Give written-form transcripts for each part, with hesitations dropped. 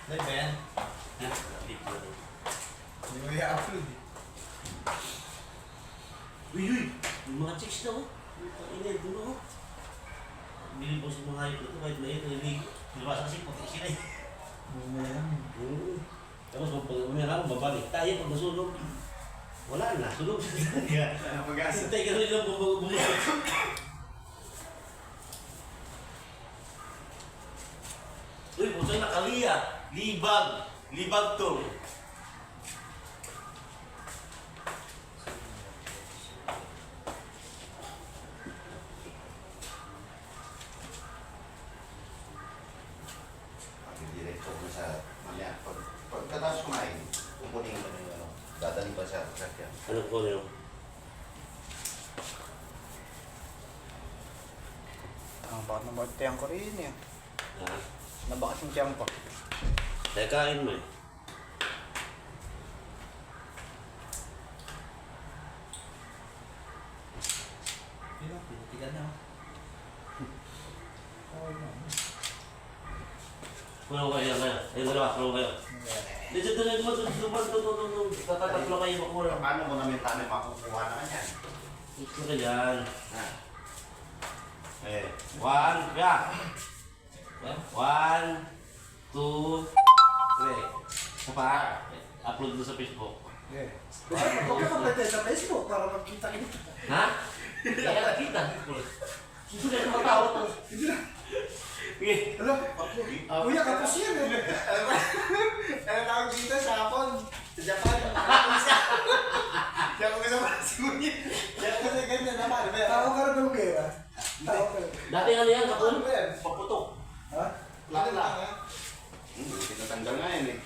Live ba yan? Ha? Hindi mo i-upload eh. Uy! Yung mga chicks na oh. Ina, dulo oh. Bili po sa mga hayop na ito kahit na ito. Nilabas kasi pati sila eh. Tapos pag babalik tayo pag nasunog. Wala na, sunog. Mag-asa. Hintay ka rin lang bumusok. Uy, kung sa'yo nakaliya. Libag. Libag to. Diretso ko sa mamaya. Pagkatapos kumain, kukunin ko na yung ano. Dadali pa sa sakyan. Ano ko nyo? Ang bakit ng bakit tiyang ko rin eh. Ha? Nabakas yung tiyang ko. Kaya kain mo eh. Yun, pinatigan na. Kulong kayo kaya. Ayun dalawa, kulong kayo. Dito, tatatlo kayo makulong. Paano mo namin tayo makukuha naman yan? Gusto ka dyan. Ha? Eh, 1, kaya. 1, 2, 3. Isa pa. Upload mo sa Facebook. Huwag ka mag-attend sa Facebook para magkita kita. Ha? Kaya nakita. Hindi ka matawa to. Sige. Ano? Kuya, kapos yan eh. Ano tawag dito sa Hapon? Sa Japan? Diyan ko kasama si Ngunit. Diyan ko kasi ganyan naman. Tao ka rin ng pera. Tao ka rin. Dati ano yan, kapon? Ano ba yan? Paputok. Ha? Ano lang ha? Tinatanggal nga yan eh.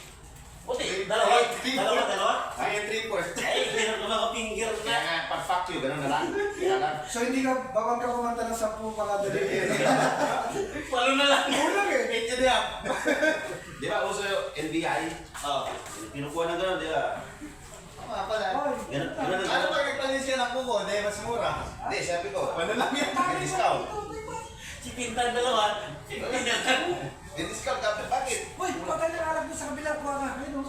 Puti, dalawa. Ay, 3-4. Ay, hirap na mga finger na. Kaya nga, pag-fuck you, gano'n na lang. Kaya lang. So hindi ka, bawal ka kumanta ng 10 mga dali. Palo na lang. Kulang eh. Medyo na. Di ba, uso yung NBI? Oh. Kinukuha ng gano'n, di ba? Tama pala. Ganun. Ano pag nagpalis siya ng kuko? Dahil mas mura. Hindi, sabi ko. Ano lang yan? May discount. Si Pintan dalawa. May discount ka, bakit? Uy, patay na alam mo sa kabilang kuha nga. Ayun o.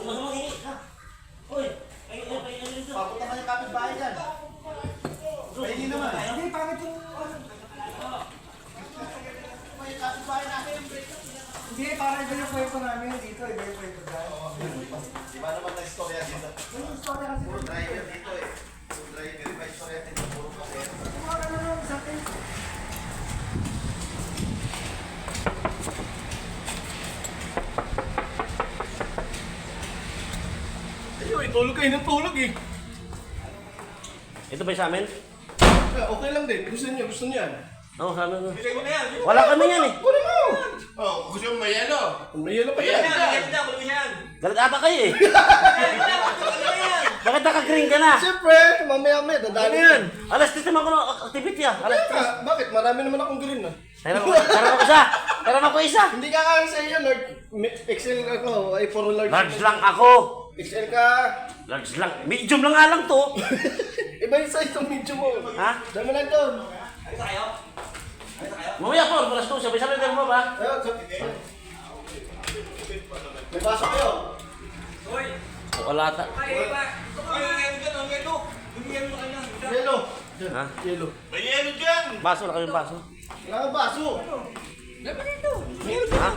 Mahingi ka. Uy, ay dito. Papunta ka ng kapitbahay dyan. Pahingin naman. Hindi, pangit yung... May kapitbahay natin. Hindi, para iba yung kwento namin dito. Iba yung kwento dyan. Di ba naman na-istorya dito? Yung story kasi... Puro driver dito eh. Puro driver, may istorya dito. Puro kasi. Mga ano lang sa akin. Ayun, tulog kayo ng tulog eh. Ito ba sa amin? Okay lang din. Gusto niyo yan. Oo, sa amin. Bigay mo na yan. Wala kami yan eh. Kunin mo! Oh, gusto mo may yelo? May yelo pa yan. Galit ata kayo eh. Bakit naka-green ka na? Siyempre, mamaya-maya, dadali yan. Alas 10 naman ko ng activity ah. Alas Bakit? Marami naman akong green ah. Meron ako isa. Hindi ka kaya sa iyo, Lord. XL ako, ay puro large. Large lang ako. XL ka. Large lang. Medium lang nga lang to. Iba yung size ng medyo mo. Ha? Dami lang doon. Mamaya po, alas 2. Sabay-sabay tayo mo ba? May pasok kayo. Wala ta. Yelo. Ha? Yelo. May yelo dyan! Baso na kami baso. Wala kang baso. Ha?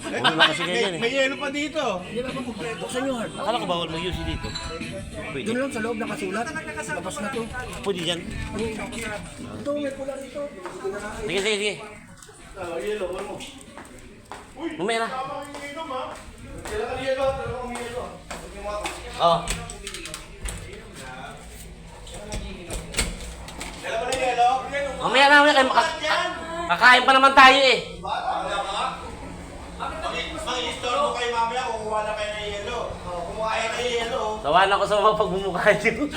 Ulo na kasi ganyan eh. May yelo pa dito. Akala ko bawal mag-use dito. Pwede. Doon lang sa loob nakasulat. Labas na to. Pwede dyan. Ito, may pula dito. Sige. Yelo, ano mo? Mamaya na. Kailangan yelo, kailangan yelo. Oo. Kailan mo na yelo? Mamaya na. Kakain pa naman tayo eh. Mag-i-store mo kayo mamaya, kukuha na kayo ng yelo. Kumuha kayo ng yelo. Sawan ako sa mga pagbumukha niyo.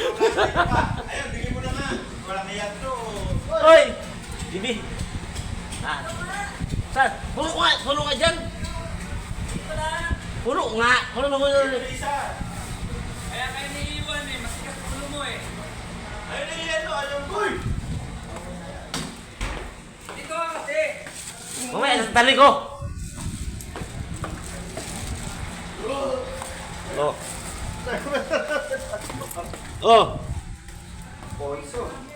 Ayun, bigyan mo na nga. Walang iyan to. Hoy! Bibi! Ah. Saan? Pulo ka dyan! Pulo nga! Pulo na mo yun! Isa. Kaya kayo naiiwan eh, masikat ulo mo eh. Ayun na yelo, ayun ko. Dito ka kasi. Mamaya, tali ko! Oh. Oh. Poison.